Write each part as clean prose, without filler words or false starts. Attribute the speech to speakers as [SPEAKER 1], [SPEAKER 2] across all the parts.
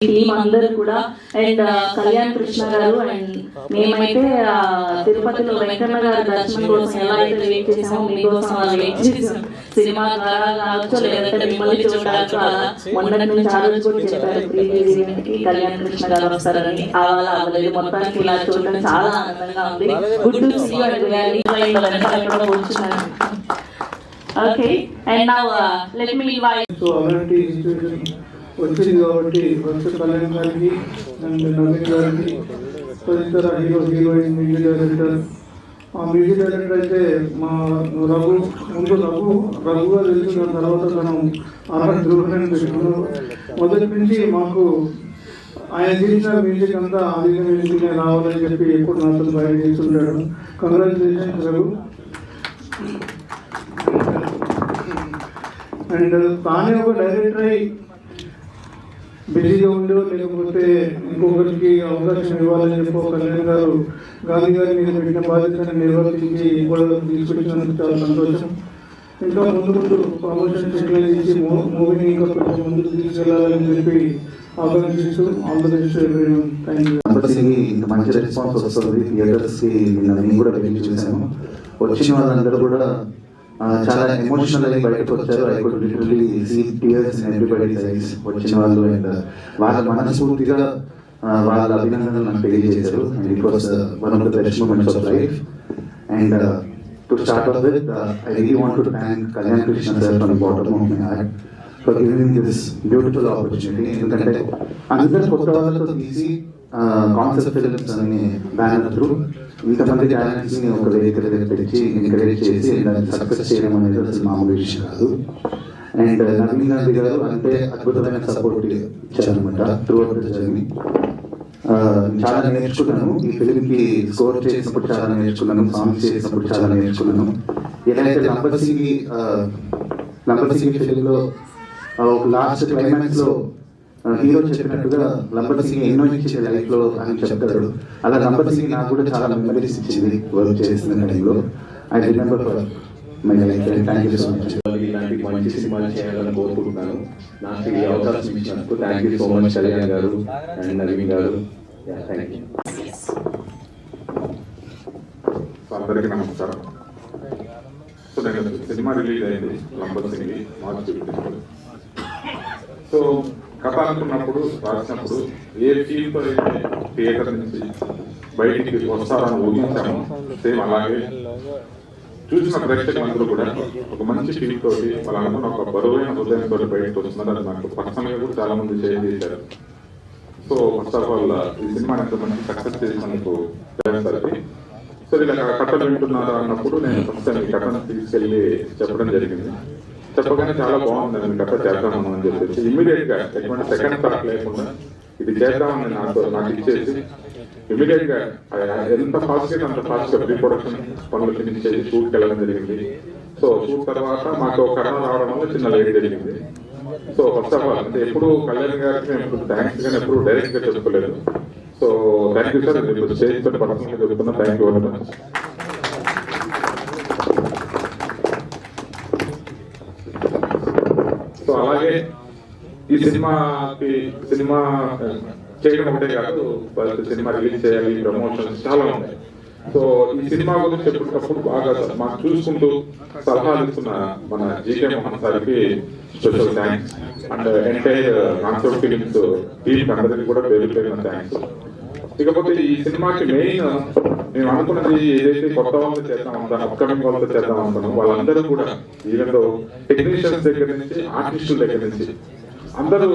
[SPEAKER 1] Team అందరూ కూడా and Kalyan Krishna గారు అండ్ మేమైతే తిరుపతిలో వెంకన్న గారి దర్శనం కోసం ఎలా అయితే వెయిట్ చేసామో మీకోసం అలా వెయిట్ చేసాం. సినిమా ద్వారా కావచ్చు లేదంటే మిమ్మల్ని చూడడానికి మొన్నటి నుంచి ఆ రోజు కూడా చెప్పారు ప్రీవియస్కి కళ్యాణ్ కృష్ణ గారు వస్తారని. అలా అవ్వలేదు, మొత్తానికి ఇలా చూడడం చాలా ఆనందంగా ఉంది. Good to see you and వెనకాల కూడా కూర్చున్నాను. Okay and now let me invite
[SPEAKER 2] వచ్చింది కాబట్టి ఫస్ట్ కళ్యాణ్ గారికి అండ్ నవీన్ గారికి తదితర హీరోయిన్ మ్యూజిక్ డైరెక్టర్. ఆ మ్యూజిక్ డైరెక్టర్ అయితే మా రఘు రఘుగా తెలిసిన తర్వాత తను ఆర్ఆర్ ధ్రువని పెట్టుకున్నాం. మొదటి నుంచి మాకు ఆయన చేసిన మ్యూజిక్ అంతా ఆదిత్య మ్యూజిక్ రావాలని చెప్పి ఎప్పుడు నాతో బయట చేస్తుంటాడు. కంగ్రాచులేషన్స్ రఘు. అండ్ తానే ఒక డైరెక్టర్ అయి బిజీగా ఉండో లేకపోతే ఇంకొకరికి అవకాశం ఇవ్వాలని చెప్పి కళ్యాణ్ గారు గాంధీ గారి మీద పెట్టిన బాధ్యతను నిర్వర్తించి కూడా తీసుకొచ్చినందుకు చాలా సంతోషం. ఇంకా ముందు ప్రమోషన్ సెటిల్ మూవీని ఇంకా కొంచెం ముందుకు తీసుకెళ్లాలని చెప్పి ఆకాంక్షిస్తూ all the best everyone. Thank you.
[SPEAKER 3] మంచి రెస్పాన్స్ వస్తుంది థియేటర్స్ కి. నేను కూడా వెళ్ళి చూసాను. వచ్చిన వాళ్ళందరూ కూడా చాలా ఎమోషనల్ అయ్యి బయటకు వచ్చారు. I could literally see tears in everybody's eyes. వచ్చిన వాళ్ళు అండ్ వాళ్ళ మనస్ఫూర్తిగా వాళ్ళ అభినందనలు నాకు తెలియజేశారు. And it was one of the best moments of life. And to start off with I really want to thank Kalyan Krishna sir from the bottom of my heart for giving me this beautiful opportunity. ఎందుకంటే అందరూ కొత్త వాళ్ళతో తీసి concept films అనే banner through ఇంతమంది talents ని ఒక వేదిక దగ్గర తెచ్చి ఎంకరేజ్ చేసి దాన్ని సక్సెస్ చేయడం అనేది అసలు మామూలు విషయం కాదు. అండ్ నవీన్ గాంధీ గారు అంటే అద్భుతమైన సపోర్ట్ ఇచ్చారనమాట త్రూ అవుట్ ద జర్నీ. చాలా నేర్చుకున్నాను ఈ ఫిలిం కి. స్కోర్ చేసినప్పుడు చాలా నేర్చుకున్నాను, సాంగ్స్ చేసినప్పుడు చాలా నేర్చుకున్నాను. ఎలా అయితే లంబర్ సింగ్ ఫిలిం లో లాస్ట్ క్లైమాక్స్ లో హీరో చెప్పినట్టుగా లంబర్ సింగ్ ఎన్నో ఇచ్చేది లైఫ్ లో అని చెప్తాడు. అలా లంబర్ సింగ్ నాకు కూడా చాలా మెమరీస్ ఇచ్చింది వర్క్ చేస్తున్న టైంలో. I remember for my life. Thank you so much.
[SPEAKER 4] ఇలాంటి మంచి సినిమాలు చేయాలని కోరుకుంటున్నాను. నాకు ఈ అవకాశం ఇచ్చినందుకు thank you so much Kalyan గారు అండ్ నవీన్ గారు. Thank you.
[SPEAKER 5] అందరికీ నమస్కారం. సో నేను సినిమా రిలీజ్ అయింది లంబర్ సింగ్ మార్చి 15. సో కథ అనుకున్నప్పుడు రాసినప్పుడు ఏ ఫీల్తో అయితే థియేటర్ నుంచి బయటికి వస్తారని ఊహించాము సేమ్ అలాగే చూసిన ప్రేక్షకులందరూ కూడా ఒక మంచి ఫీల్ తోటి వాళ్ళు అనుకున్న ఒక బరువైన హృదయంతో బయటకు వస్తున్నారు. అది నాకు పర్సనల్గా కూడా చాలా మంది షేర్ చేశారు. సో ఫస్ట్ ఆఫ్ ఆల్ ఈ సినిమా ఎంత మంచి సక్సెస్ చేసినందుకు సార్కి. సో ఇలా కథలు వింటున్నారు అన్నప్పుడు నేను ఫస్ట్ ఈ కథను తీసుకెళ్ళి చెప్పడం జరిగింది. చెప్పగానే చాలా బాగుంది కథ చేద్దాము అని చెప్పేసి ఇమీడియట్ గా ఎటువంటి సెకండ్ థాట్ లేకుండా ఇది చేద్దామని నాకు ఇచ్చేసి ఇమీడియట్ గా ఎంత ఫాస్ట్ గా అంత ఫాస్ట్ గా ప్రీ ప్రొడక్షన్ పనులు ఫినిష్ చేసి షూట్కి వెళ్ళడం జరిగింది. సో షూట్ తర్వాత మాకు కరోనా రావడం వల్ల చిన్న లేట్ జరిగింది. సో ఫస్ట్ ఆఫ్ ఆల్ అంటే ఎప్పుడు కళ్యాణ్ గారికి మేము థ్యాంక్స్ కానీ ఎప్పుడు డైరెక్ట్ గా చెప్పుకోలేదు. So thank you sir. ఇప్పుడు స్టేజ్ తో పర్సనల్ గా చెప్తున్నా. Thank you very much. So అలాగే ఈ సినిమా చేయడం ఒకటే కాదు, సినిమా రిలీజ్ చేయాలి, ప్రమోషన్స్ చాలా ఉన్నాయి. సో ఈ సినిమా గురించి ఎప్పటికప్పుడు బాగా మాకు చూసుకుంటూ సలహాలు ఇస్తున్న మన జీకే మోహన్ సార్కి special thanks. And entire concept films team అందరికీ కూడా పేరు పేరున థ్యాంక్స్. ఇకపోతే ఈ సినిమాకి మెయిన్ మేము అనుకున్నది ఏదైతే కొత్త వాళ్ళతో చేద్దాం అనుకున్నాం, అప్కమింగ్ వాళ్ళతో చేద్దాం అనుకున్నాం, వాళ్ళందరూ కూడా ఈవెన్ టెక్నీషియన్స్ దగ్గర నుంచి ఆర్టిస్టుల దగ్గర నుంచి అందరూ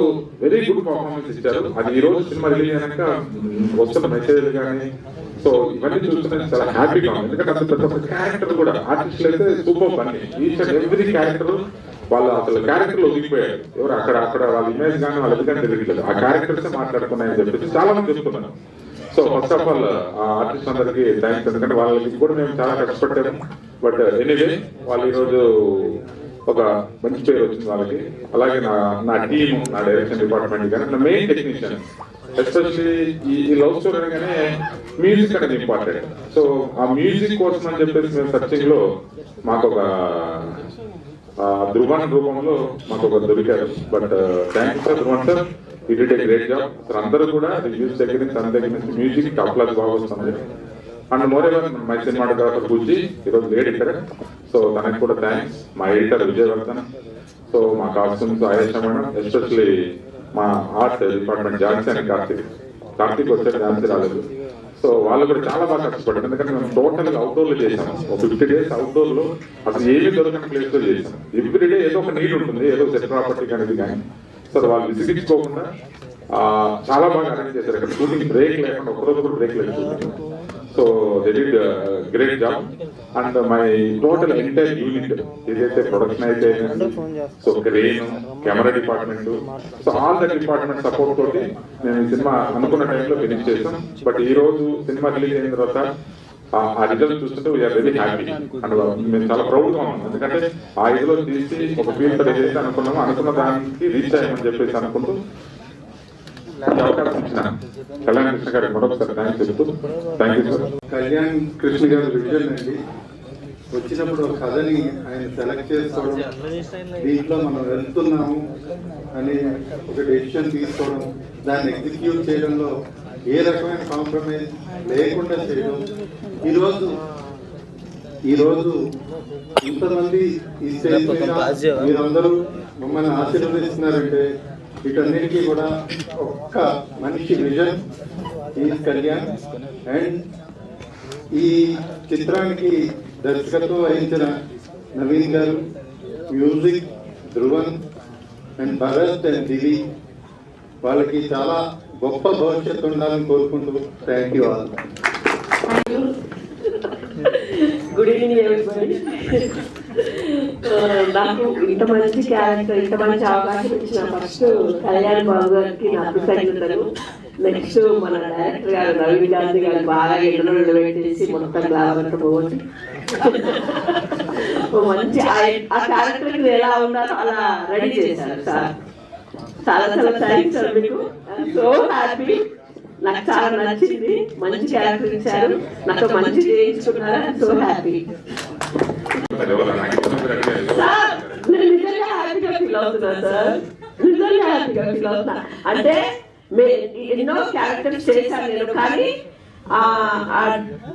[SPEAKER 5] వెరీ గుడ్ పర్ఫార్మెన్స్ ఇచ్చారు. అది ఈ రోజు సినిమా రిలీజ్ అయినాక వస్తున్న మెసేజ్ కానీ సో ఇవన్నీ చూస్తుంటే చాలా హ్యాపీగా ఉంది. ఎందుకంటే అంత పెద్ద క్యారెక్టర్ కూడా ఆర్టిస్టులు అయితే సూపర్ పని. ఈచ్ అండ్ ఎవ్రీ క్యారెక్టర్ వాళ్ళ అసలు క్యారెక్టర్ ఒదిగిపోయారు. ఎవరు అక్కడ వాళ్ళ ఇమేజ్ కానీ వాళ్ళ ఎందుకంటే తెలియట్లేదు, ఆ క్యారెక్టర్స్ మాట్లాడుకున్నాయని చెప్పేసి చాలా మంది చెప్తున్నాను. సో ఫస్ట్ ఆఫ్ ఆల్ ఆ ఆర్టిస్ట్ అందరికి థ్యాంక్స్. ఎందుకంటే వాళ్ళకి కూడా మేము చాలా కష్టపడ్డాము. బట్ ఎనీవే వాళ్ళు ఈరోజు ఒక మంచి పేరు వచ్చింది వాళ్ళకి. అలాగే నా టీమ్, నా డైరెక్షన్ డిపార్ట్మెంట్ కానీ నా మెయిన్ టెక్నీషియన్ ఎస్పెషల్లీ ఈ లవ్ స్టోరీ అనగానే మ్యూజిక్ అనేది ఇంపార్టెంట్. సో ఆ మ్యూజిక్ కోసం అని చెప్పేసి మేము సర్చింగ్ లో మాకు ఒక ధ్రువన్ రూపంలో మాకు ఒక దొరికారు. But thanks sir Dhruvan sir. ఈ డిడ్ ఏ గ్రేట్ జాబ్. అసలు అందరూ కూడా రివ్యూస్ దగ్గర నుంచి తన దగ్గర నుంచి మ్యూజిక్ అప్లాస్ బాగా వస్తుంది. And moreover my cinematographer Bujji ఈరోజు లేట్ ఇక్కడ, సో తనకి కూడా థ్యాంక్స్. మా ఎడిటర్ విజయవర్ధన్, సో మా కాస్ట్యూమ్స్ ఆయేషా మేడం, ఎస్పెషల్లీ మా ఆర్ట్ డిపార్ట్మెంట్ ఝాన్సీ అని కార్తీక్ వచ్చాడు, ఝాన్సీ రాలేదు. సో వాళ్ళు కూడా చాలా బాగా కష్టపడ్డారు. ఎందుకంటే మేము టోటల్ అవుట్డోర్ లో చేసాం. ఒక 50 days అవుట్డోర్ లో అసలు ఏమీ దొరకని ప్లేస్ లో చేసాం. ఎవ్రీడే ఏదో ఒక నీడ్ ఉంటుంది, ఏదో సెట్ ప్రాపర్టీ కానీ కానీ. సో వాళ్ళు విసిగించుకోకుండా చాలా బాగా అరేంజ్ చేశారు. ఇక్కడ షూటింగ్ బ్రేక్ లేకుండా ఒకరోజు కూడా బ్రేక్ లేదు. So they did great job. And my total entire unit ఏదైతే ప్రొడక్షన్ అయితే, so crane, camera department, so all the department support తోటి మేము ఈ సినిమా అనుకున్న టైంలో ఫినిష్ చేసాం. బట్ ఈ రోజు సినిమా రిలీజ్ అయిన తర్వాత ఆ రిజల్ట్ చూస్తుంటే వీఆర్ వెరీ హ్యాపీ అండ్ మేము చాలా ప్రౌడ్ గా ఉన్నాం. ఎందుకంటే ఆ ఇదిలో తీసి ఒక ఫీల్ తో ఏదైతే అనుకున్నామో అనుకున్న దానికి రీచ్ అయ్యామని చెప్పేసి అనుకుంటూ అవకాశం ఇచ్చిన కళ్యాణ్ కృష్ణ గారికి మరొకసారి థ్యాంక్స్ చెప్తూ thank you sir.
[SPEAKER 2] Kalyan Krishna గారి విజన్ అండి. వచ్చినప్పుడు ఒక కథని ఆయన సెలెక్ట్ చేసుకోవడం, దీంట్లో మనం వెళ్తున్నాము అని ఒక డెసిషన్ తీసుకోవడం, దాన్ని ఎగ్జిక్యూట్ చేయడంలో ఏ రకమైన కాంప్రమైజ్ లేకుండా చేయడం. ఈరోజు ఇంతమంది ఈ స్టేజ్ మీద మీరందరూ మమ్మల్ని ఆశీర్వదిస్తున్నారంటే వీటన్నిటికీ కూడా ఒక్క మనిషి విజన్ ఈ కళ్యాణ్. అండ్ ఈ చిత్రానికి దర్శకత్వం వహించిన Naveen garu, music Dhruvan and Bharat and Divi, వాళ్ళకి చాలా గొప్ప భవిష్యత్తు ఉండాలని కోరుకుంటూ thank you all.
[SPEAKER 1] Good evening everybody. నాకు ఇంత మంచి క్యారెక్టర్, ఇంత మంచి అవకాశం ఇచ్చిన ఫస్ట్ కళ్యాణ్ బాబు గారికి నా కృతజ్ఞతలు. నెక్స్ట్ మన డైరెక్టర్ గారు రవి గాంధీ గారు బాగా ఎండలో నిలబెట్టేసి మొత్తం లాభంతా పోగొట్టి మంచి ఆ క్యారెక్టర్ ఎలా ఉండాలో అలా రెడీ చేశారు సార్. చాలా చాలా థ్యాంక్స్ సార్ మీకు. సో హ్యాపీ, నాకు చాలా నచ్చింది. మంచి క్యారెక్టర్ ఇచ్చారు, నాతో మంచి చేయించుకున్నారు. So happy sir. నేను నిజంగా హ్యాపీగా ఫీల్ అవుతున్నా సార్, నిజంగా హ్యాపీగా ఫీల్ అవుతున్నా. అంటే ఎన్నో క్యారెక్టర్స్ చేశాను నేను, కానీ ఆ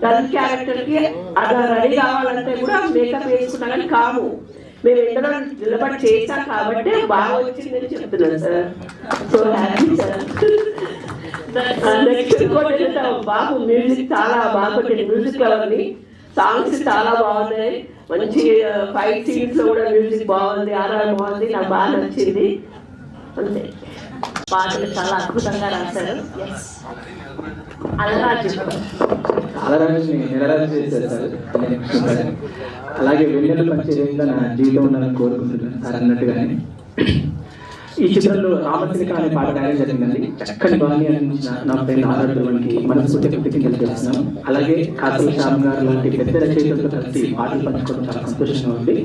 [SPEAKER 1] డల్ క్యారెక్టర్ కి అలా రెడీ కావాలంటే కూడా మేకప్ వేసుకున్నా కానీ కాము. మేము ఎండలో నిలబడి చేశాం కాబట్టి బాగా వచ్చిందని చెప్తున్నాను sir. So happy sir. Next Babu music చాలా బాగా కొట్టింది. మ్యూజిక్ అవన్నీ సాంగ్స్ చాలా బాగున్నాయి. మంచి ఫైట్ సీన్స్ లో కూడా మ్యూజిక్ బాగుంది, ఆర్ఆర్ బాగుంది, నాకు బాగా నచ్చింది. అంతే, పాటలు చాలా అద్భుతంగా రాశారు.
[SPEAKER 6] అలాగే వెన్నెల పంచేయంగా నా జీవితం ఉండాలని కోరుకుంటున్నాను సార్ అన్నట్టుగానే. ఈ చిత్రంలో రామచిలిక అనే పాట రాయడం జరిగిందండి. చక్కని బాణి అందించిన నా ఫ్రెండ్ ఆరాధనకి మనస్ఫూర్తిగా కృతజ్ఞతలు చేస్తున్నాను. అలాగే కాసల శ్యామ్ గారు లాంటి పెద్ద రచయితలతో కలిసి పాటలు పంచుకోవడం చాలా సంతోషంగా ఉంది.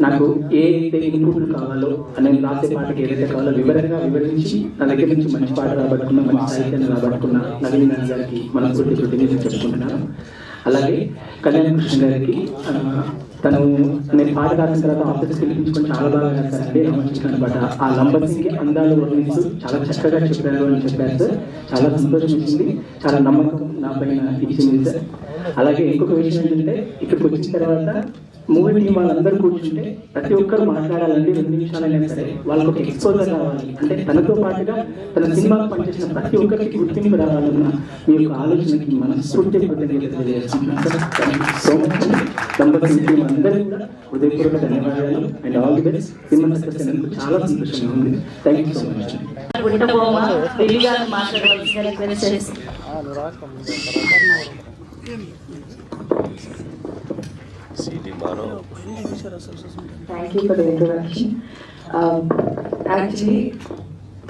[SPEAKER 6] నాకు ఏదైతే ఇన్పుట్లు కావాలో, నేను రాసే పాటకి ఏదైతే కావాలో వివరించి నా దగ్గర నుంచి మంచి పాట రాబట్టుకున్న, మంచి సాహిత్యాన్ని రాబట్టుకున్న నవీన్ గారికి మనస్ఫూర్తి కృతజ్ఞతలు చెప్పుకుంటున్నాను. అలాగే కళ్యాణ్ కృష్ణ గారికి తను నేను పాట రాసిన తర్వాత ఆఫీస్కి పిలిపించుకొని చాలా బాగా రాశారండి. రామకృష్ణ పాట ఆ నంబర్స్కి అందాలు వర్ణిస్తూ చాలా చక్కగా చెప్పారు అని చెప్పారు సార్. చాలా సంతోషం ఇచ్చింది, చాలా నమ్మకం నా పైన ఇచ్చింది సార్. అలాగే ఇంకొక విషయం ఏంటంటే, ఇక్కడికి వచ్చిన తర్వాత మూవీ టీం వాళ్ళందరూ కూర్చుంటే ప్రతి ఒక్కరు మాట్లాడాలండి. 2 నిమిషాలైనా సరే వాళ్ళకి ఒక ఎక్స్పోజర్ రావాలి. అంటే తనతో పాటుగా తన సినిమాకు పనిచేసిన ప్రతి ఒక్కరికి గుర్తింపు రావాలన్న మీ యొక్క ఆలోచనకి మనస్ఫూర్తి కృతజ్ఞతలు తెలియజేస్తున్నాను sir. Thank you so much. అందరూ కూడా హృదయపూర్వక ధన్యవాదాలు and all the best. Cinema success అయినందుకు చాలా సంతోషంగా ఉంది. Thank you so much.
[SPEAKER 1] Thank you for the introduction. Actually,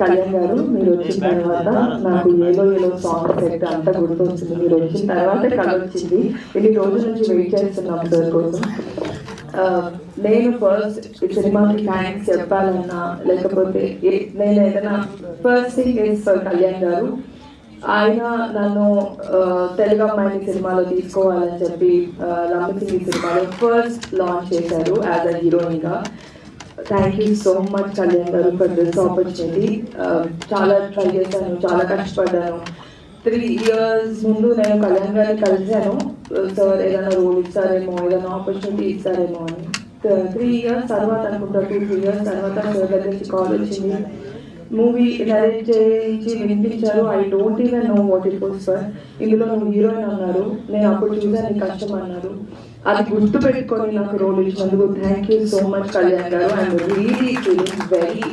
[SPEAKER 1] Kalyan గారు మీరు వచ్చిన తర్వాత నాకు ఏదో సాంగ్ సెట్ అంతా గుర్తొచ్చింది. మీరు వచ్చిన తర్వాత కళ వచ్చింది. ఇన్ని రోజుల నుంచి వెయిట్ చేస్తున్నాం సార్ కోసం. నేను ఫస్ట్ ఈ సినిమాకి థ్యాంక్స్ చెప్పాలన్నా, లేకపోతే నేను ఏదైనా first thing is for Kalyan గారు. ఆయన నన్ను తెలుగు అమ్మాయిని సినిమాలో తీసుకోవాలని చెప్పి లంబసింగి సినిమాలో ఫస్ట్ లాంచ్ చేశారు యాజ్ అ హీరోయిన్గా.
[SPEAKER 7] Thank you so much Kalyan గారు ఫర్ దిస్ ఆపర్చునిటీ. చాలా ట్రై చేశాను, చాలా కష్టపడ్డాను. 3 years ముందు నేను కళ్యాణ్ గారిని కలిశాను, సార్ ఏదైనా రోల్ ఇస్తారేమో, ఏదైనా ఆపర్చునిటీ ఇస్తారేమో అని. 3 years తర్వాత అనుకుంటా, 2-3 years తర్వాత సార్ దగ్గర నుంచి కాల్ వచ్చింది, మూవీ నరేట్ చేయించి వినిపించారు. I don't even know what it was sir. ఇందులో నువ్వు హీరోయిన్ అన్నారు, నేను అప్పుడు చూసాను నీ కష్టం అన్నారు. అది గుర్తు పెట్టుకొని నాకు రోల్ ఇచ్చినందుకు thank you so much Kalyan garu. I'm really feeling very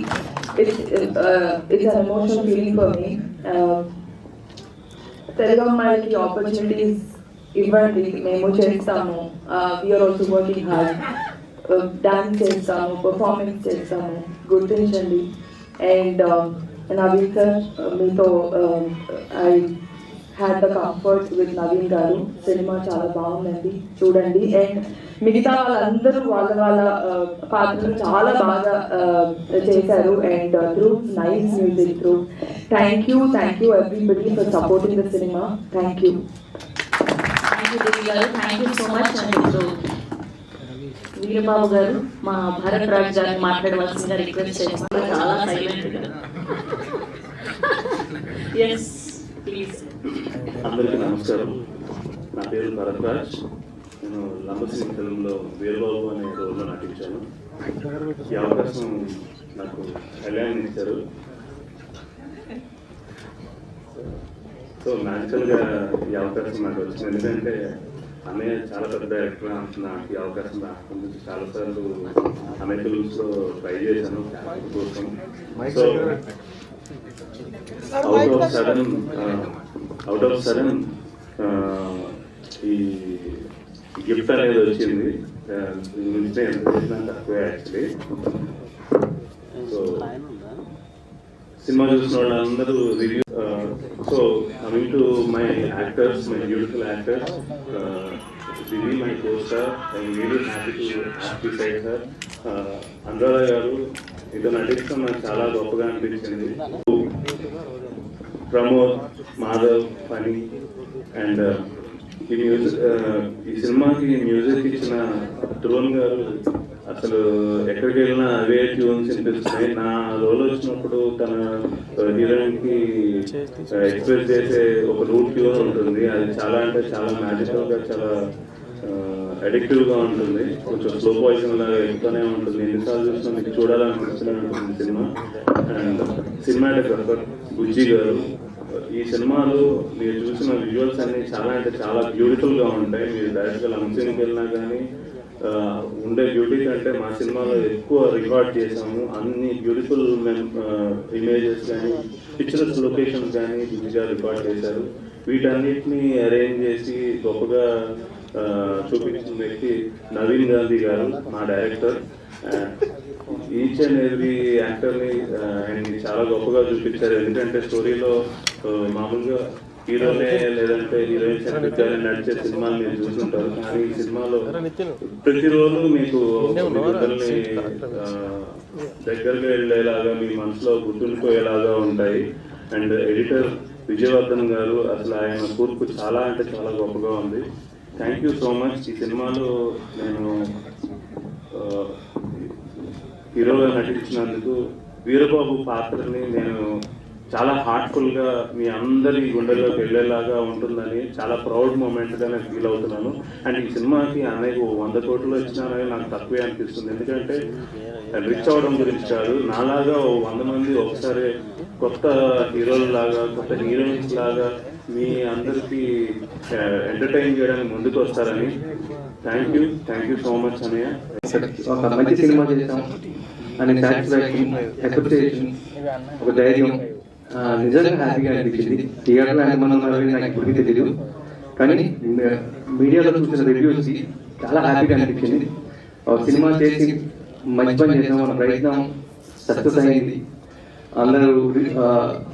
[SPEAKER 7] it's an emotional feeling for me. Telugu అమ్మాయిలకి ఆపర్చునిటీస్ ఇవ్వండి, మేము చేస్తాము. We're also working hard. Dance చేస్తాము, పర్ఫార్మెన్స్ చేస్తాము, గుర్తించండి. అండ్ నవీన్ సార్, మీతో I had the comfort with Naveen garu. Cinema చాలా బాగుందండి, చూడండి. అండ్ మిగతా వాళ్ళందరూ వాళ్ళ పాత్రలు చాలా బాగా చేశారు. And through nice music, through thank you everybody for supporting the cinema. Thank you
[SPEAKER 1] thank you so much. And ఇప్పుడు వీరబాబు గారు మా భారత్ రాజ్ గారిని మాట్లాడవలసిందిగా రిక్వెస్ట్ చేస్తాను. చాలా సైలెంట్ గా. Yes please.
[SPEAKER 8] అందరికీ నమస్కారం. నా పేరు భరత్ రాజ్. నేను లంబసింగ్ ఫిల్మ్లో వీరబాబు అనే రోల్లో నటించాను. ఈ అవకాశం నాకు కళ్యాణ్ ఇచ్చారు. సో మ్యాజికల్గా ఈ అవకాశం నాకు వచ్చింది. ఎందుకంటే అన్నయ్య చాలా పెద్ద డైరెక్టర్ నాకు ఈ అవకాశం రాకుండా చాలాసార్లు అన్నయ్య ఫిల్మ్స్లో ట్రై చేశాను కోసం. సో అవుట్ ఆఫ్ సడన్ ఈ గిఫ్ట్ అనేది వచ్చింది. ఎంత చేసినా తక్కువే యాక్చువల్లీ. సో సినిమా చూసిన వాళ్ళందరూ review. So coming to my actors, my beautiful actors, Divi my co-star, I'm really happy to have beside her. Anuradha గారు, ఇదో నటించడం నాకు చాలా గొప్పగా అనిపించింది. ప్రమోద్, మాధవ్, ఫనీ అండ్ ఈ సినిమాకి మ్యూజిక్ ఇచ్చిన ధ్రువన్ గారు. అసలు ఎక్కడికి వెళ్ళినా అవే ట్యూన్స్ వినిపిస్తున్నాయి. నా రోల్ వచ్చినప్పుడు తన హీరోయిన్ కి ఎక్స్ప్రెస్ చేసే ఒక రూట్ ట్యూన్ ఉంటుంది. అది చాలా అంటే చాలా మ్యాజికల్ గా, చాలా అడిక్టివ్ గా ఉంటుంది. కొంచెం స్లో పాయిజన్ లాగా ఎక్కువనే ఉంటుంది. ఎన్నిసార్లు చూసినా మీకు చూడాలనిపిస్తూనే ఉంటుంది సినిమా. అండ్ సినిమాటోగ్రాఫర్ బుజ్జి గారు. ఈ సినిమాలో మీరు చూసిన విజువల్స్ అన్ని చాలా అంటే చాలా బ్యూటిఫుల్ గా ఉంటాయి. మీరు డైరెక్ట్గా లంసింగ్కి వెళ్ళినా కానీ ఉండే బ్యూటీ కంటే మా సినిమాలో ఎక్కువ రికార్డ్ చేసాము. అన్ని బ్యూటిఫుల్ ఇమేజెస్ కానీ, పిక్చర్స్, లొకేషన్స్ కానీ బుజ్జిగా రికార్డ్ చేశారు. వీటన్నిటిని అరేంజ్ చేసి గొప్పగా చూపించిన వ్యక్తి నవీన్ గాంధీ గారు, మా డైరెక్టర్. ఈచ్ అండ్ ఎవ్రీ యాక్టర్ని ఆయన్ని చాలా గొప్పగా చూపించారు. ఎందుకంటే స్టోరీలో మామూలుగా హీరోనే లేదంటే హీరోయిన్స్ నడిచే సినిమాలు మీరు చూస్తుంటారు. కానీ ఈ సినిమాలో ప్రతిరోజు మీకు ఇద్దరిని దగ్గరగా వెళ్ళేలాగా, మీ మనసులో గుర్తుండిపోయేలాగా ఉంటాయి. అండ్ ఎడిటర్ విజయవర్ధన్ గారు, అసలు ఆయన కూర్పు చాలా అంటే చాలా గొప్పగా ఉంది. Thank you so much. ఈ సినిమాలో నేను హీరోగా నటించినందుకు, వీరబాబు పాత్రని నేను చాలా హార్ట్ఫుల్గా మీ అందరి గుండెల్లోకి వెళ్ళేలాగా ఉంటుందని చాలా ప్రౌడ్ మూమెంట్గా నేను ఫీల్ అవుతున్నాను. అండ్ ఈ సినిమాకి అనేక 100 కోట్లు వచ్చినారని నాకు తక్కువే అనిపిస్తుంది. ఎందుకంటే రిచ్ అవడం గురించి కాదు, నాలాగా 100 మంది ఒకసారి కొత్త హీరోల లాగా, కొత్త హీరోయిన్స్ లాగా మీ అందరికీ ఎంటర్టైన్ చేయడానికి ముందుకు వస్తారని. థ్యాంక్ యూ సో మచ్ అన్నయ్య.
[SPEAKER 6] ఒక మంచి సినిమా చేసాం అనే సాటిస్ఫాక్షన్, అప్రిసియేషన్, ఒక ధైర్యం నిజంగా హ్యాపీగా అనిపించింది. థియేటర్లో ఎంతమంది ఉన్నారని నాకు ఇప్పటికీ తెలియదు, కానీ మీడియాలో చూసిన రివ్యూస్ చాలా హ్యాపీగా అనిపించింది. సినిమా చేసి మంచి పని చేసాం, మన ప్రయత్నం సక్సెస్ అయింది. అందరూ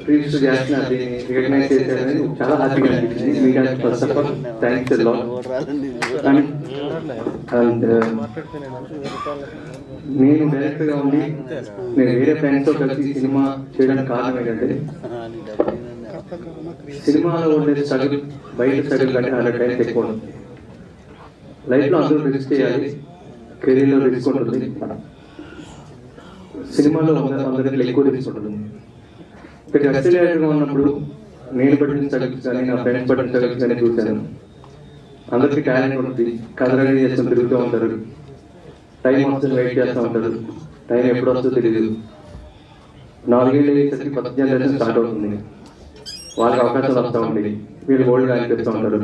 [SPEAKER 6] రిజిస్టర్ చేస్తున్నారు, దీన్ని రికగ్నైజ్ చేశారని చాలా హ్యాపీగా అనిపించింది. Media first of all thanks a lot. నేను డైరెక్టర్గా ఉండి నేను వేరే ఫ్రెండ్స్తో కలిసి సినిమా చేయడానికి కారణం ఏంటంటే, సినిమాలో ఉండే స్ట్రగుల్ బయట స్ట్రగుల్ కంటే 100 టైమ్స్ ఎక్కువ ఉంటుంది. లైఫ్లో అందరూ రిస్క్ చేయాలి, కెరీర్లో రిస్క్ ఉంటుంది. సినిమాలో 100 రెట్లు ఎక్కువ తీసుకుంటుంది. ఇక్కడ అసిలేటర్గా ఉన్నప్పుడు నేను పట్టిన స్ట్రగుల్స్ కానీ నా ఫ్రెండ్స్ పట్టిన స్ట్రగుల్స్ కానీ చూశాను. అందరికీ టాలెంట్ ఉంటుంది, కథ రెడీ చేసుకొని తిరుగుతూ ఉంటారు, టైం వస్తుంది వెయిట్ చేస్తూ ఉంటారు, టైం ఎప్పుడు వస్తుందో తెలియదు. 4 ఏళ్ళు అయ్యేసరికి కొత్త జనరేషన్ స్టార్ట్ అవుతుంది, వాళ్ళకి అవకాశాలు వస్తూ ఉంటాయి, వీళ్ళు గోల్డ్ అనిపిస్తూ ఉంటారు.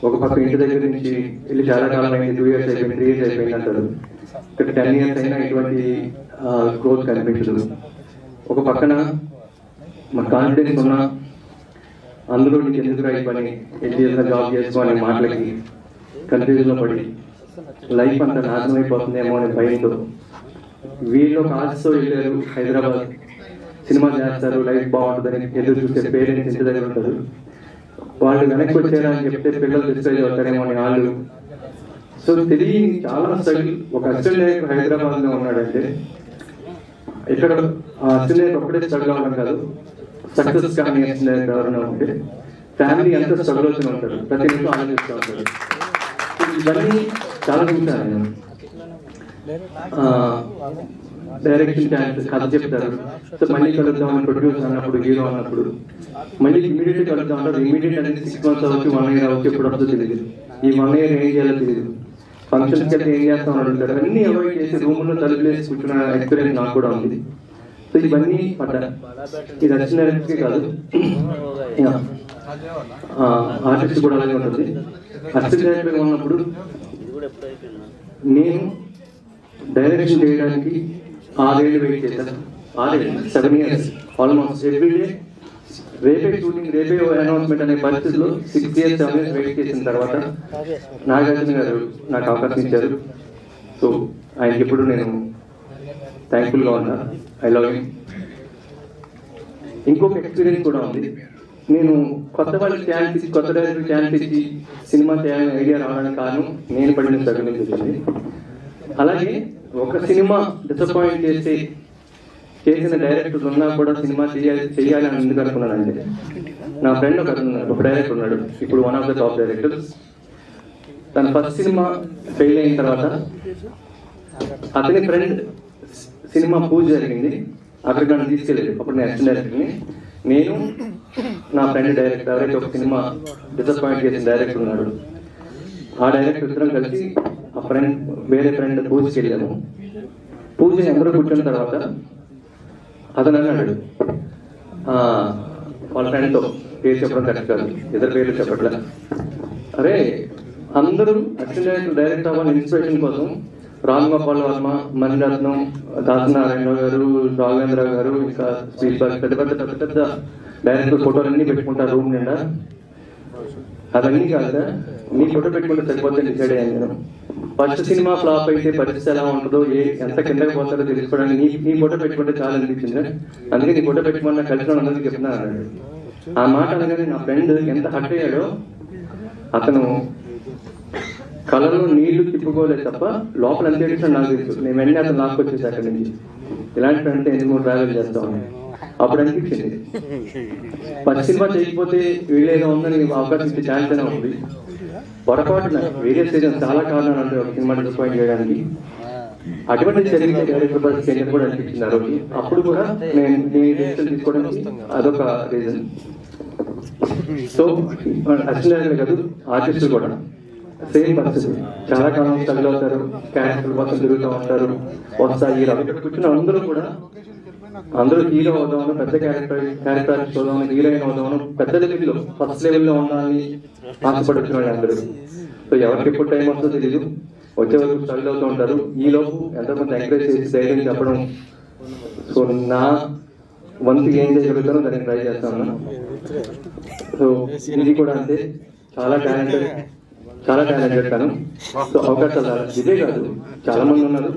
[SPEAKER 6] ఒక పక్క ఇంటి దగ్గర నుంచి వెళ్ళి చాలా కాలం అయింది, 2 years అయిపోయింది, 3 years అయిపోయింది అంటారు. ఇక్కడ 10 years అయినా ఇటువంటి గ్రోత్ కనిపించదు. ఒక పక్కన మన కాన్ఫిడెన్స్ ఉన్నా అందరూ నీకు ఎందుకు రైట్ పని ఏదైనా జాబ్ చేసుకో అనే మాటలకి కన్ఫ్యూజన్లో పడి లైఫ్ అంతా నాశనం అయిపోతుందేమో అనే భయంతో వీళ్ళు కాల్స్తో వెళ్ళారు హైదరాబాద్, సినిమా చేస్తారు, లైఫ్ బాగుంటుందని ఎదురు చూసే పేరెంట్స్ ఇంటి దగ్గర ఉంటారు. వాళ్ళు వెనక్కి వచ్చారా అని చెప్తే పిల్లలు డిస్కరేజ్ అవుతారేమో అని వాళ్ళు. సో తెలియని చాలా స్ట్రగుల్. ఒక అసిస్టెంట్ హైదరాబాద్లో ఉన్నాడంటే ఇక్కడ ఆ అసిస్టెంట్ ఒక్కడే స్ట్రగుల్ అవ్వడం కాదు, సక్సెస్ కానీ అసిస్టెంట్ ఎవరైనా ఉంటే ఫ్యామిలీ ఎంత స్ట్రగుల్ అవుతూ ఉంటారు, ప్రతి నిమిషం ఆలోచిస్తూ ఉంటారు. ఇవన్నీ చాలా చూశాను నేను. డైరెక్షన్ ఛాన్స్ కథ చెప్తారు, సో మళ్ళీ కలుద్దామని ప్రొడ్యూసర్ అన్నప్పుడు, హీరో అన్నప్పుడు మళ్ళీ ఇమీడియట్గా కలుద్దాం అంటారు. ఇమీడియట్ అనేది 6 months అవ్వచ్చు, 1 year అవ్వచ్చు, ఎప్పుడు వస్తుందో తెలియదు. ఈ 1 year ఏం చేయాలో తెలియదు, ఫంక్షన్స్కి వెళ్తే ఏం చేస్తామని అడుగుతారు. అన్నీ అవాయిడ్ చేసి రూమ్లో తలుపులేసి కూర్చున్న ఎక్స్పీరియన్స్ నాకు కూడా ఉంది. సో ఇవన్నీ పడ్డా. ఇది అసిస్టెంట్కి కాదు, ఆర్టిస్ట్ కూడా అలాగే ఉంటుంది. అసిస్టెంట్గా ఉన్నప్పుడు నేను డైరెక్షన్ చేయడానికి 6 ఏళ్ళు వెయిట్ చేశాను. 7 years ఆల్మోస్ట్ ఎవ్రీడే. రేపే షూటింగ్, రేపే అనౌన్స్మెంట్ అనే పరిస్థితిలో 6 years 7 years వెయిట్ చేసిన తర్వాత నాగార్జున గారు నాకు అవకాశం ఇచ్చారు. సో ఆయనకి ఎప్పుడు నేను థ్యాంక్ఫుల్గా ఉన్నా. I love him. ఇంకొక ఎక్స్పీరియన్స్ కూడా ఉంది. నేను కొత్త వాళ్ళకి ఛాన్స్ ఇచ్చి, కొత్త డైరెక్టర్ ఛాన్స్ ఇచ్చి సినిమా చేయాలని ఐడియా రావడానికి కారణం నేను పడిన స్ట్రగుల్ నుంచి. అలాగే ఒక సినిమా డిసప్పాయింట్ చేసిన డైరెక్టర్స్ ఉన్నా కూడా సినిమా చేయాలి అని ఎందుకు అనుకున్నానంటే, నా ఫ్రెండ్ ఒక డైరెక్టర్ ఉన్నాడు, ఇప్పుడు one of the top directors. తన ఫస్ట్ సినిమా ఫెయిల్ అయిన తర్వాత అతని ఫ్రెండ్ సినిమా పూజ జరిగింది, అక్కడికి నన్ను తీసుకెళ్ళేది. అప్పుడు నేను అసిస్టెంట్ డైరెక్టర్ని. నేను నా ఫ్రెండ్ డైరెక్టర్, ఎవరైతే ఒక సినిమా డిసప్పాయింట్ చేసిన డైరెక్టర్ ఉన్నాడు, ఆ డైరెక్టర్ ఇద్దరం కలిసి ఆ ఫ్రెండ్ వేరే ఫ్రెండ్ పూజకి వెళ్ళాము. పూజ అందరూ కూర్చున్న తర్వాత అతను అన్నాడు, వాళ్ళ ఫ్రెండ్తో పేరు చెప్పడం కరెక్ట్ కాదు, ఇద్దరు పేర్లు చెప్పట్లే, అరే అందరూ అసిస్టెంట్ డైరెక్టర్ అవ్వాలి ఇన్స్పిరేషన్ కోసం రామ్ గోపాల్ వర్మ, మణిరత్నం, దాసనారాయణ గారు, రాఘవేంద్ర గారు, ఇంకా స్పీల్బర్గ్, పెద్ద పెద్ద డైరెక్టర్ ఫోటోలన్నీ పెట్టుకుంటారు రూమ్ నిండా. అవన్నీ కాదు, నీ ఫోటో పెట్టుకుంటే సరిపోతే డిసైడ్ అయ్యాను నేను. ఫస్ట్ సినిమా ఫ్లాప్ అయితే పరిస్థితి ఎలా ఉంటుందో, ఎంత కిందకి పోతారో తెలుసుకోవడానికి నీ ఫోటో పెట్టుకుంటే చాలా అనిపించింది, అందుకే నీ ఫోటో పెట్టుకున్నా కలిసి అందరికీ చెప్తున్నాను అన్నాడు. ఆ మాట అనగానే నా ఫ్రెండ్ ఎంత హర్ట్ అయ్యాడో. అతను కళలో నీళ్లు తిప్పుకోలేదు తప్ప లోపల ఎంత ఏడిచినా నాకు తెలుసు. నేను వెంటనే అతను నాకు వచ్చేసి అక్కడి నుంచి ఇలాంటి ఫ్రెండ్స్ ఎందుకు ట్రావెల్ చేస్తాను. అప్పుడు అనిపించింది ఫస్ట్ సినిమా చేయకపోతే వీళ్ళేదో ఉందని అవకాశం ఇచ్చే ఛాన్స్ అయినా ఉంది. పొరపాటున వేరే సీజన్ చాలా కారణాలు అంటే ఒక సినిమా డిసప్పాయింట్ చేయడానికి. అటువంటి జరిగితే డైరెక్టర్ కూడా అనిపించింది ఆ రోజు. అప్పుడు కూడా నేను డెసిషన్ తీసుకోవడానికి అదొక రీజన్. సో అసిస్టెంట్ కాదు, ఆర్టిస్ట్ కూడా సేమ్ పరిస్థితి. చాలా కాలం స్ట్రగుల్ అవుతారు, క్యారెక్టర్ కోసం తిరుగుతూ ఉంటారు, వస్తాయి ఇక్కడ కూర్చున్న అందరూ కూడా అందరూ హీరో అవుదామని, పెద్ద క్యారెక్టర్ ఆర్టిస్ట్ అవుదామని, హీరోయిన్ అవుదామని, పెద్ద లెవెల్లో ఫస్ట్ లెవెల్లో ఉండాలని ఆశపడుతున్నాడు అందరూ. సో ఎవరికి ఎప్పుడు టైం వస్తుందో తెలియదు, వచ్చే వరకు స్ట్రగుల్ అవుతూ ఉంటారు. ఈలోపు ఎంతోమంది ఎంకరేజ్ చేసి ధైర్యం చెప్పడం. సో నా వంతు ఏం చేయగలుగుతానో దాన్ని ట్రై చేస్తాను. సో ఇది కూడా అంతే, చాలా టాలెంటెడ్ తను. సో అవకాశాలు ఇదే కాదు, చాలా మంది ఉన్నారు.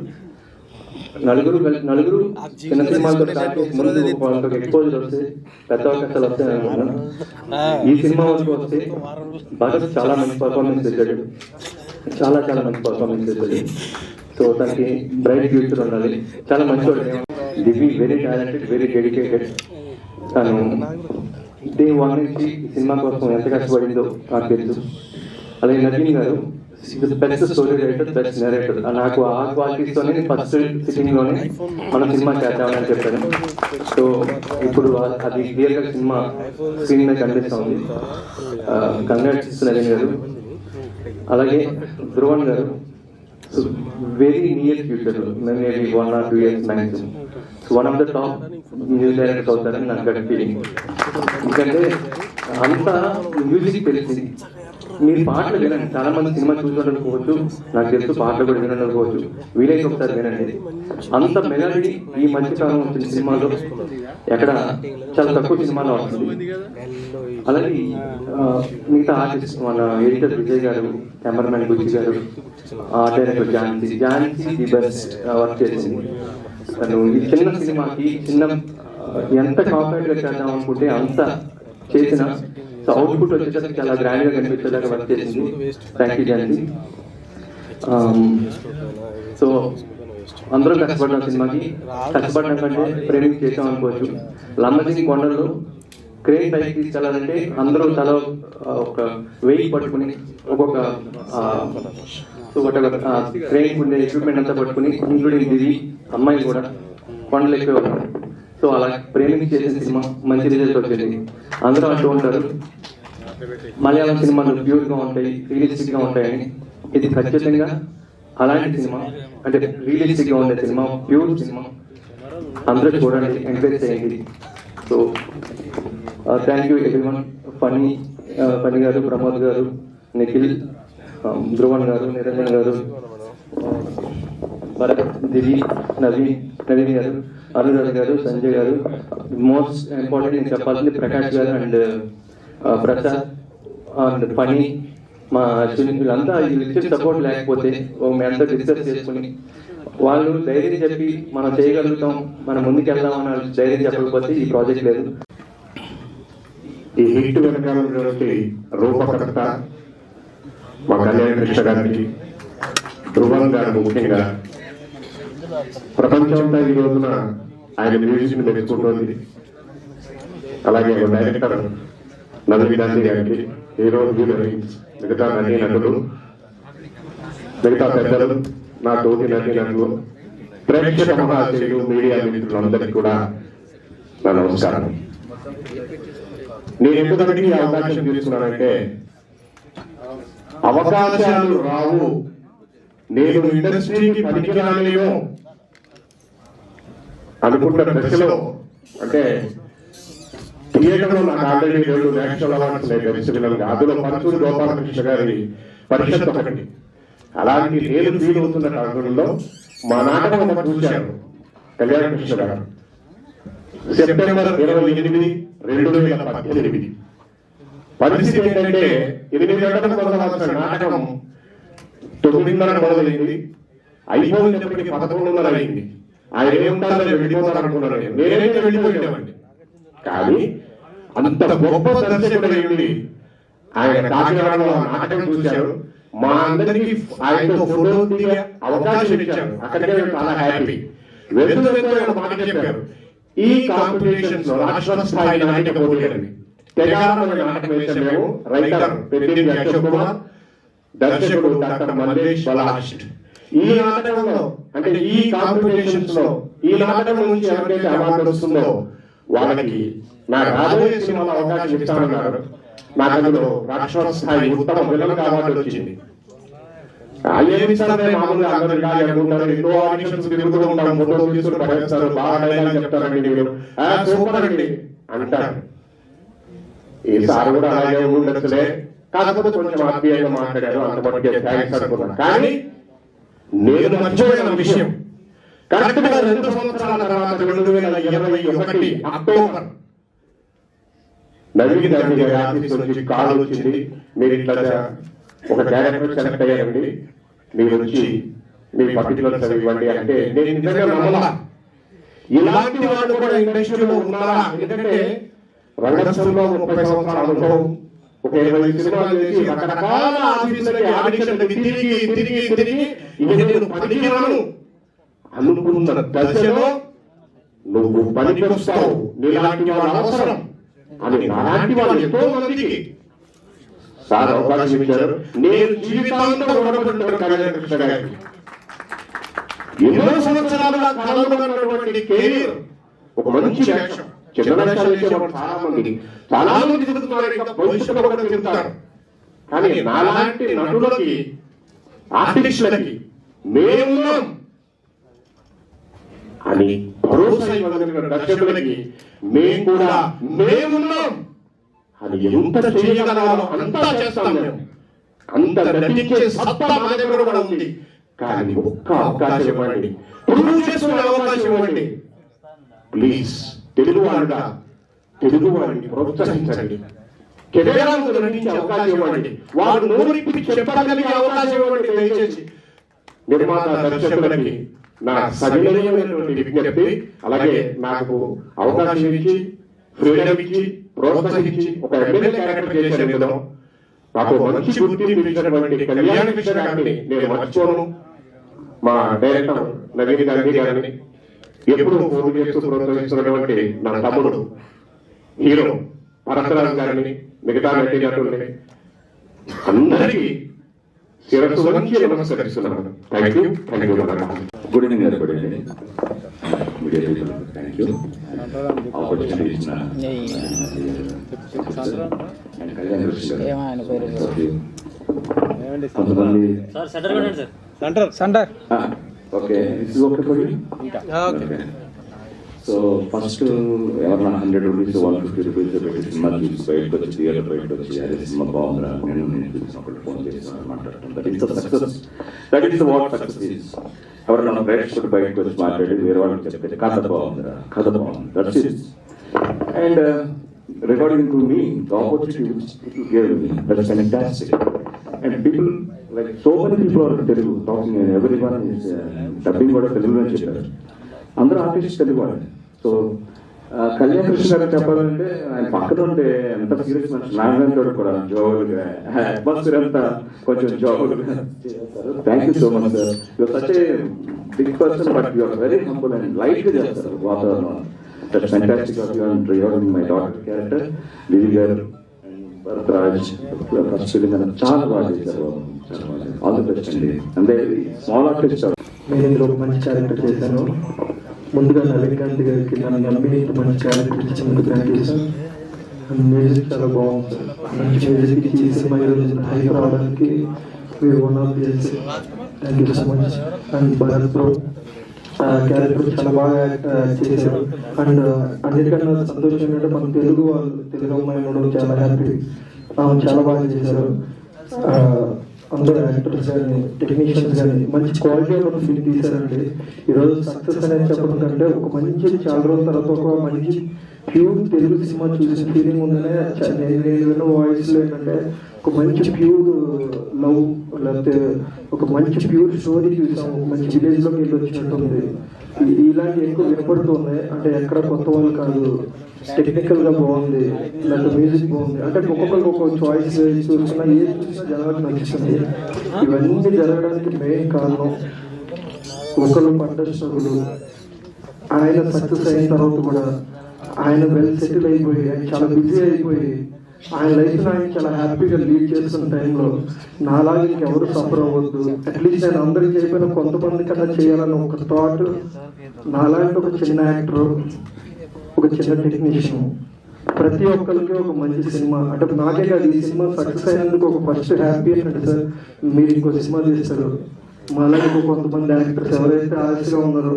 [SPEAKER 6] నలుగురు చిన్న సినిమాలతో స్టార్ట్ చేసి ముందు వాళ్ళతో ఎక్స్పోజర్ వస్తే పెద్ద అవకాశాలు వస్తాయని అనుకున్నాను. ఈ సినిమా వరకు వస్తే బాగా చాలా మంచి పర్ఫార్మెన్స్ చేశాడు, చాలా మంచి పర్ఫార్మెన్స్ చేశాడు. సో తనకి బ్రైట్ ఫ్యూచర్ ఉండాలి. చాలా మంచివాడు దివ్య, వెరీ టాలెంటెడ్, వెరీ డెడికేటెడ్. తను డే 1 నుంచి ఈ సినిమా కోసం ఎంత కష్టపడిందో నాకు తెలుసు. అలాగే నవీన్ గారు
[SPEAKER 4] best story writer, best narrator. నాకు ఆ క్వాలిటీస్తోనే ఫస్ట్ సిట్టింగ్లోనే మన సినిమా చేద్దామని చెప్పాను. సో ఇప్పుడు అది క్లియర్గా సినిమా స్క్రీన్ మీద కనిపిస్తూ ఉంది. కంగ్రాట్స్ నవీన్ గారు. అలాగే ధ్రువన్ గారు very near future, maybe 1 or 2 years maximum one of the top music directors అవుతారని నాకు గట్ ఫీలింగ్. ఎందుకంటే అంతా మ్యూజిక్ తెలిసి మీరు పాటలు వినండి. చాలా మంది సినిమా చూసుకోవచ్చు, నాకు తెలుసు పాటలు కూడా వినకపోవచ్చు, వీలైతే ఒకసారి వినండి. అంత మెలడీ ఈ మధ్యకాలం వచ్చిన సినిమాలో ఎక్కడ చాలా తక్కువ సినిమాలో వస్తుంది. అలాగే మిగతా ఆర్టిస్ట్ మన ఎడిటర్ విజయ్ గారు, కెమెరామెన్ బుజ్జి గారు, art director Jhansi the best work చేసింది. తను ఈ చిన్న సినిమాకి ఎంత కాంపాక్ట్ గా చేద్దాం అనుకుంటే అంత చేసిన అవుట్పుట్ వచ్చేసరికి చాలా గ్రాండ్ గా కనిపించేలాగా వర్క్ చేసింది. Thank you Jhansi. సో అందరూ కష్టపడ్డాం సినిమాకి. కష్టపడడం కంటే ప్రేమించి చేసాం అనుకోవచ్చు. లంబసింగి కొండల్లో క్రేన్ పైకి తీసుకెళ్ళాలంటే అందరూ తల ఒక వెయిట్ పట్టుకుని ఒక్కొక్క క్రేన్ ఉండే ఎక్విప్మెంట్ అంతా పట్టుకుని, ఇంక్లూడింగ్ దివి అమ్మాయిలు కూడా కొండలు ఎక్కేవారు. సో అలా ప్రేమించి చేసిన సినిమా మంచి రిజల్ట్ వచ్చింది. అందరూ అంటూ ఉంటారు మలయాళం సినిమాలు ప్యూర్గా ఉంటాయి, రియలిస్టిక్గా ఉంటాయని. ఇది ఖచ్చితంగా అలాంటి సినిమా, అంటే రియలిస్టిక్గా ఉండే సినిమా, ప్యూర్ సినిమా. అందరూ చూడండి, ఎంకరేజ్ చేయండి. So thank you everyone. Phani గారు, ప్రమోద్ గారు, నిఖిల్, ధ్రువన్ గారు, నిరంజన్ గారు, భరత్, దివి, నవీన్ గారు, అనురాధ గారు, సంజయ్ గారు, మోస్ట్ ఇంపార్టెంట్ నేను చెప్పాల్సింది ప్రకాష్ గారు అండ్ ప్రసాద్ అండ్ ఫణి, మా అశ్విని, వీళ్ళంతా ఇచ్చే సపోర్ట్ లేకపోతే మేమంతా డిస్కస్ చేసుకుని వాళ్ళు ధైర్యం చెప్పి మనం చేయగలుగుతాం, మనం ముందుకెళ్దామని వాళ్ళు ధైర్యం చెప్పకపోతే ఈ ప్రాజెక్ట్ లేదు.
[SPEAKER 9] ఈ హిట్ వెనకాలటువంటి రూపకర్త మా కళ్యాణ కృష్ణ గారికి, ధ్రువన్ గారు ముఖ్యంగా ప్రపంచంతో ఈ రోజున ఆయన మ్యూజిక్ ని మెచ్చుకుంటోంది. అలాగే డైరెక్టర్ నవీన్ గారికి, హీరో హీరోయిన్స్, మిగతా నటులు, మిగతా పెద్దలు, నా తోటి నటులు, ప్రేక్షక మహాశయులు, మీడియా మిత్రులందరికీ కూడా నా నమస్కారం. నేను ఎందుకంటే ఈ అవకాశం తీసుకున్నానంటే, అవకాశాలు రావు, నేను ఇండస్ట్రీకి పనికిరాలేను అనుకున్న దశలో, అంటే థియేటర్లో నాకు ఆల్రెడీ 2 నేషనల్ అవార్డ్స్ నేను అందులో పరచూరు గోపాలకృష్ణ గారి పరిషత్ ఒకటి. అలాంటి నేను ఫీల్ అవుతున్న కాలంలో మా నాటకం ఒకటి చూశాను కళ్యాణ కృష్ణ గారు. సెప్టెంబర్ 28, 2018. పరిస్థితి ఏంటంటే 8 గంటలకు మొదలవలసిన నాటకం 9:30 మొదలైంది, అయిపోయినప్పటికీ 11:30 అయింది. ఆయన ఏముంటారో వెళ్ళిపోతారు అనుకున్నాను. నేనైతే వెళ్ళిపోయామండి. కానీ అంత గొప్ప దర్శకుడు ఏంటి, ఆయన కాకినాడలో నాటకం చూశారు. మా అందరికీ ఆయనతో ఫోటో దిగే అవకాశం ఇచ్చారు. అక్కడికే చాలా హ్యాపీ. వెళ్తూ ఆయన మాట చెప్పారు, ఈ కాంపిటీషన్స్ లో రాష్ట్ర స్థాయి నాటక పోటీలని తెగారమైన నాటకం వేసే మేము, రైటర్ పెద్దిరెడ్డి అశోక్ కుమార్, దర్శకుడు డాక్టర్ మల్లేష్ బలాస్ట్. ఈ నాటకంలో, అంటే ఈ కాంపిటీషన్స్ లో ఈ నాటకం నుంచి ఎవరికైతే అవార్డు వస్తుందో వాళ్ళకి నా రాబోయే సినిమాలో అవకాశం ఇస్తానన్నారు. నాకు అందులో రాష్ట్ర స్థాయి ఉత్తమ విలన్ అవార్డు వచ్చింది. మామూలుగా అందరూ ఇలాగే అనుకుంటారు, ఎన్నో ఆడిషన్స్ తిరుగుతూ ఉంటారు, ఫోటోలు తీసుకుని పడేస్తారు, బాగా డైలాగ్ చెప్తారండి, మీరు సూపర్ అండి అంటారు. ఈసారి కూడా అలాగే ఉండొచ్చులే, కాకపోతే కొంచెం ఆత్మీయంగా మాట్లాడారు, అంతమంది థ్యాంక్స్ అనుకున్నాను. కానీ నేను మర్చిపోయిన విషయం, కరెక్ట్ గా 2 సంవత్సరాల తర్వాత 2021 అక్టోబర్ నవీన్ గారి ఆఫీస్ నుంచి కాల్ వచ్చింది, మీరు ఇట్లా ఒక డైరెక్టర్ సెలెక్ట్ అయ్యారండి, మీరు వచ్చి మీ పర్టికులర్స్ ఇవ్వండి అంటే నేను నిజంగా నమ్మలా. ఇలాంటి వాళ్ళు కూడా ఇండస్ట్రీలో ఉన్నారా? ఎందుకంటే రంగస్థలంలో 30 సంవత్సరాల అనుభవం, ఒక 20 సినిమాలు చేసి రకరకాల ఆఫీసులకి ఆడిషన్ తిరిగి నేను పనికిరాను అనుకున్న దశలో నువ్వు పనికొస్తావు, నీలాంటి వాళ్ళు అవసరం అని నాలాంటి వాళ్ళు ఎంతో మందికి సార్ అవకాశం ఇచ్చారు. నేను జీవితాంతం రుణపడ్డాను కళ్యాణ కృష్ణ గారికి. ఎన్నో సంవత్సరాలుగా కళలో ఉన్నటువంటి కెరీర్, ఒక మంచి వేషం, చిన్న వేషాలు వేసేవాళ్ళు చాలా మంది తిరుగుతున్నారు, ఇంకా భవిష్యత్తులో కూడా తిరుగుతారు. కానీ నాలాంటి నటులకి, ఆర్టిస్టులకి మేమున్నాం అని భరోసా ఇవ్వగలిగిన దర్శకులకి మేమున్నాం అని ఎంత చేయగలగాలో అంతా చేస్తాం మేము. అంత నటించే సత్తా మా దగ్గర కూడా ఉంది. కానీ ఒక్క అవకాశం ఇవ్వండి, ప్రూవ్ చేసుకునే అవకాశం ఇవ్వండి ప్లీజ్. తెలుగువాడిని ప్రోత్సహించండి. కెమెరాకు నటించే అవకాశం ఇవ్వండి. వారు నోరికి చెప్పగలిగే అవకాశం ఇవ్వండి. దయచేసి నిర్మాత దర్శకులకి నా సవినయమైనటువంటి విజ్ఞప్తి. అలాగే నాకు అవకాశం ఇచ్చి, ఫ్రీడమ్ ఇచ్చి, ప్రోత్సహించి ఒక ఎమ్మెల్యే క్యారెక్టర్ చేశాను. ఇందులో నాకు మంచి గుర్తింపు ఇచ్చినటువంటి కళ్యాణ కృష్ణ గారిని నేను మర్చిపోను. మా డైరెక్టర్ నవీన్ గాంధీ గారిని ఎప్పుడు ఫోన్ చేస్తూ ప్రోత్సహిస్తున్నటువంటి నా తమ్ముడు హీరో పరశురామ్ గారిని, మిగతా నటి నటుల్ని అందరికీ శిరస్సు వంచి నమస్కరిస్తున్నాను. Thank you.
[SPEAKER 10] Good evening everybody. Media people, thank you opportunity ఇచ్చిన అండ్ కళ్యాణ్ కృష్ణ కొంతమంది okay this is okay for you. So first ఎవరన్నా 100 రూపీస్ 150 రూపీస్ పెట్టి సినిమా చూసి బయటకు వచ్చి థియేటర్ బయటకు వచ్చి అదే సినిమా బాగుందిరా నేను చూసినప్పుడు ఫోన్ చేసి మాట్లాడటం, that is the success. That is what success is. ఎవరన్నా ప్రేక్షకుడు బయటకు వచ్చి మాట్లాడి వేరే వాళ్ళకి చెప్తే కథ బాగుందిరా, కథ బాగుంది, that's it. And regarding to me the opportunity which you gave me, that's fantastic. And people like so many people are Telugu talking, everyone is dubbing కూడా తెలుగులో చెప్పారు. అందరూ ఆర్టిస్ట్ తెలుగు వాళ్ళు. సో కళ్యాణ్ కృష్ణ గారు చెప్పాలంటే ఆయన పక్కన ఉంటే ఎంత సీరియస్ మనిషి, నాగంతో కూడా జోగులుగా అట్మాస్ఫియర్ అంతా కొంచెం జోగులుగా. Thank you so much sir. Your such a big person but your very humble and light గా చేస్తారు వాతావరణం. That's fantastic of you and regarding my daughter character Livi garu Bharadwaj first film చాలా బాగా చేశారు. ఆల్ ది బెస్ట్ అండి. అంటే స్మాల్ ఆర్టిస్ట్
[SPEAKER 2] నేను ఇందులో ఒక మంచి క్యారెక్టర్ చేశాను. ముందుగా నవీన్ గాంధీ గారికి నన్ను నమ్మి మంచి క్యారెక్టర్ ఇచ్చినందుకు థ్యాంక్ యూ సార్. మ్యూజిక్ చాలా బాగుంది సార్. మంచి మ్యూజిక్ ఇచ్చి సినిమా ఈరోజు హైప్ రావడానికి మీరు one of the thank you so much. And Bharat bro character చాలా బాగా చేశారు. అండ్ అన్నిటికన్నా సంతోషం ఏంటంటే మన తెలుగు వాళ్ళు, తెలుగు అమ్మాయి ఉండడం చాలా హ్యాపీ. చాలా బాగా చేశారు. అందరూ యాక్టర్స్ కానీ టెక్నీషియన్స్ కానీ మంచి క్వాలిటీ ఉన్న ఫిల్మ్ తీశారండి. ఈరోజు సక్సెస్ అనేది చెప్పడం కంటే ఒక మంచి చాలా రోజుల తర్వాత ఒక మంచి ప్యూర్ తెలుగు సినిమా చూసిన ఫీలింగ్ ఉందనే నేను వాయిస్లో ఏంటంటే ఒక మంచి ప్యూర్ లవ్, లేకపోతే ఒక మంచి ప్యూర్ స్టోరీ చూసాం. ఒక మంచి విలేజ్లోకి వెళ్ళి వచ్చినట్టు ఉంది. ఇలాంటి ఎక్కువ వినపడుతుంది. అంటే ఎక్కడ కొత్త వాళ్ళు కాదు, టెక్నికల్ గా బాగుంది, లేకపోతే మ్యూజిక్ బాగుంది. అంటే ఒక్కొక్కరికి ఒక్కొక్క చాయిస్ చూసినా ఏది చూసినా జనాలకు నచ్చుతుంది. ఇవన్నీ జరగడానికి మెయిన్ కారణం ఒకరు పడ్డ స్ట్రగులు. ఆయన సక్సెస్ అయిన తర్వాత కూడా ఆయన వెల్ సెటిల్ అయిపోయి, ఆయన చాలా బిజీ అయిపోయి ఆయన లైఫ్ ఆయన చాలా హ్యాపీగా లీడ్ చేస్తున్న టైంలో నాలాగా ఇంకెవరు సఫర్ అవ్వద్దు, అట్లీస్ట్ నేను అందరికి చేయకపోయినా కొంతమంది కన్నా చేయాలని ఒక థాట్. నాలాంటి ఒక చిన్న యాక్టర్, ఒక చిన్న టెక్నీషియన్, ప్రతి ఒక్కరికి ఒక మంచి సినిమా. అంటే నాకే కాదు, ఈ సినిమా సక్సెస్ అయినందుకు ఒక ఫస్ట్ హ్యాపీ ఏంటంటే సార్ మీరు ఇంకో సినిమా తీస్తారు, మళ్ళీ కొంతమంది యాక్టర్స్ ఎవరైతే ఆశగా ఉన్నారో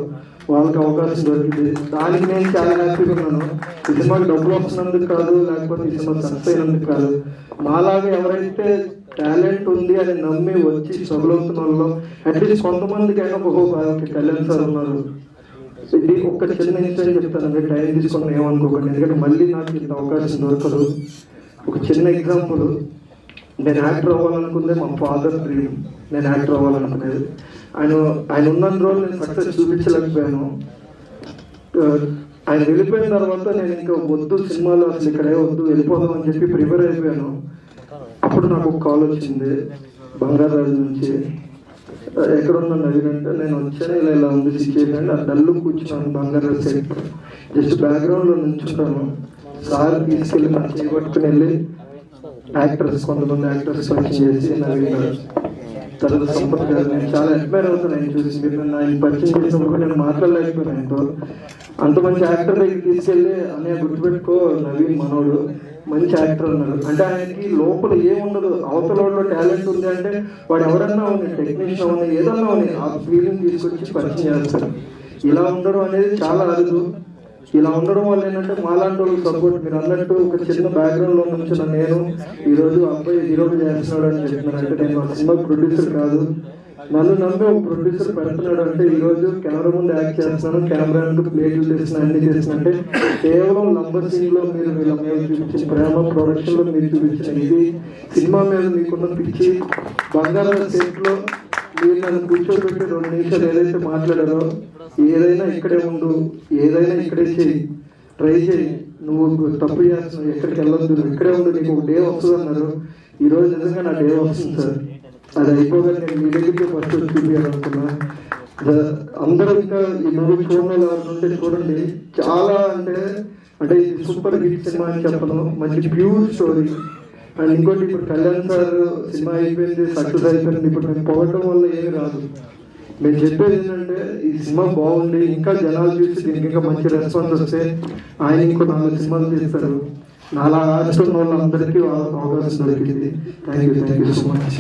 [SPEAKER 2] వాళ్ళకి అవకాశం దొరికింది. దానికి నేను చాలా హ్యాపీగా ఉన్నాను. ఈ సినిమాకి డబ్బులు వస్తున్నందుకు కాదు, లేకపోతే ఈ సినిమా సక్సెస్ అయినందుకు కాదు. మాలాగా ఎవరైతే టాలెంట్ ఉంది అని నమ్మి వచ్చి స్ట్రగుల్ అవుతున్న వాళ్ళు అట్లీస్ట్ కొంతమందికి అయినా ఒక కళ్యాణ్ సార్ ఉన్నారు. ఇది ఒక చిన్న ఇన్సిడెంట్ చెప్తాను, టైం తీసుకుని ఏమనుకోకండి, ఎందుకంటే మళ్ళీ నాకు ఇంత అవకాశం దొరకదు. ఒక చిన్న ఎగ్జాంపుల్, నేను యాక్టర్ అవ్వాలనుకుందే మా ఫాదర్ డ్రీమ్. నేను యాక్టర్ అవ్వాలనుకునేది. ఆయన ఉన్న రోజు నేను సక్సెస్ చూపించలేకపోయాను. ఆయన వెళ్ళిపోయిన తర్వాత నేను ఇంకా వద్దు సినిమాలో, అసలు ఇక్కడే వద్దు, వెళ్ళిపోదాం అని చెప్పి ప్రిపేర్ అయిపోయాను. అప్పుడు నాకు ఒక కాల్ వచ్చింది బంగారాజు నుంచి. ఎక్కడున్నా నవ్వినంటే నేను వచ్చాను, ఇలా ఉంది సిచ్యువేషన్. ఆ డల్లు కూర్చున్నాను బంగారాజు సైడ్, జస్ట్ బ్యాక్గ్రౌండ్లో నుంచుంటాను. సార్ తీసుకెళ్ళి నా చేయబట్టుకుని వెళ్ళి యాక్టర్స్, కొంతమంది యాక్టర్స్ పరిచయం చేసి నవీన్ గారు, తర్వాత సంపత్ గారు, నేను చాలా అడ్మైర్ అవుతాను ఆయన చూసి. మీరు ఆయన పరిచయం చేసినప్పుడు నేను మాట్లాడలేకపోయాను ఆయనతో. అంత మంచి యాక్టర్ దగ్గరికి తీసుకెళ్ళి అనే గుర్తుపెట్టుకో నవీన్ మనోడు మంచి యాక్టర్ అన్నారు అంటే ఆయనకి లోపల ఏముండదు, అవతల టాలెంట్ ఉంది అంటే వాడు ఎవరన్నా ఉంది, టెక్నీషియన్ ఉంది, ఏదన్నా ఉంది, ఆ ఫీలింగ్ తీసుకొచ్చి పరిచయం చేస్తారు. ఇలా ఉండడం అనేది చాలా అరుదు. ఇలా ఉండడం వల్ల ఏంటంటే మాలాంటి వాళ్ళు సపోర్ట్, మీరు అన్నట్టు ఒక చిన్న బ్యాక్గ్రౌండ్ లో నుంచి నేను ఈరోజు అబ్బాయి హీరోలు చేస్తున్నాడు అని చెప్తున్నాను అంటే నేను ఒక సినిమా ప్రొడ్యూసర్ కాదు, నన్ను నమ్మి ఒక ప్రొడ్యూసర్ పెడుతున్నాడు అంటే ఈరోజు కెమెరా ముందు యాక్ట్ చేస్తున్నాను, కెమెరా ప్లేట్లు చేసిన అన్ని చేసిన అంటే కేవలం నంబర్ సీన్ లో మీరు వీళ్ళ మీద చూపించిన ప్రేమ, ప్రొడక్షన్ లో మీరు చూపించిన ఇది, సినిమా మీద మీకున్న పిచ్చి, బంగారం సెట్ లో మీరు నన్ను కూర్చోబెట్టి 2 నిమిషాలు ఏదైతే మాట్లాడారో, ఏదైనా ఇక్కడే ఉండు, ఏదైనా ఇక్కడే చేయి, ట్రై చేయి, నువ్వు తప్పు చేస్తున్నావు, ఎక్కడికి వెళ్ళొద్దు, నువ్వు ఇక్కడే ఉండు, నీకు ఒక డే వస్తుంది అన్నారు. ఈరోజు నిజంగా నా డే వస్తుంది సార్. అది అయిపోగా నేను మీ దగ్గరికి ఫస్ట్ చూపించాలనుకున్నా. అందరూ ఇంకా ఈ మూవీ చూడడం ఉంటే చూడండి, చాలా అంటే ఇది సూపర్ హిట్ సినిమా అని చెప్పను, మంచి ప్యూర్ స్టోరీ. అండ్ ఇంకోటి, ఇప్పుడు కళ్యాణ్ సార్ సినిమా అయిపోయింది, సక్సెస్ అయిపోయింది, ఇప్పుడు మేము పోవటం వల్ల ఏమి రాదు. మేము చెప్పేది ఏంటంటే ఈ సినిమా బాగుంది, ఇంకా జనాలు చూసి దీనికి ఇంకా మంచి రెస్పాన్స్ వస్తే ఆయన ఇంకో 4 సినిమాలు తీస్తారు. నాలా ఆడుతున్న వాళ్ళందరికీ అవకాశం దొరికింది. Thank you so much.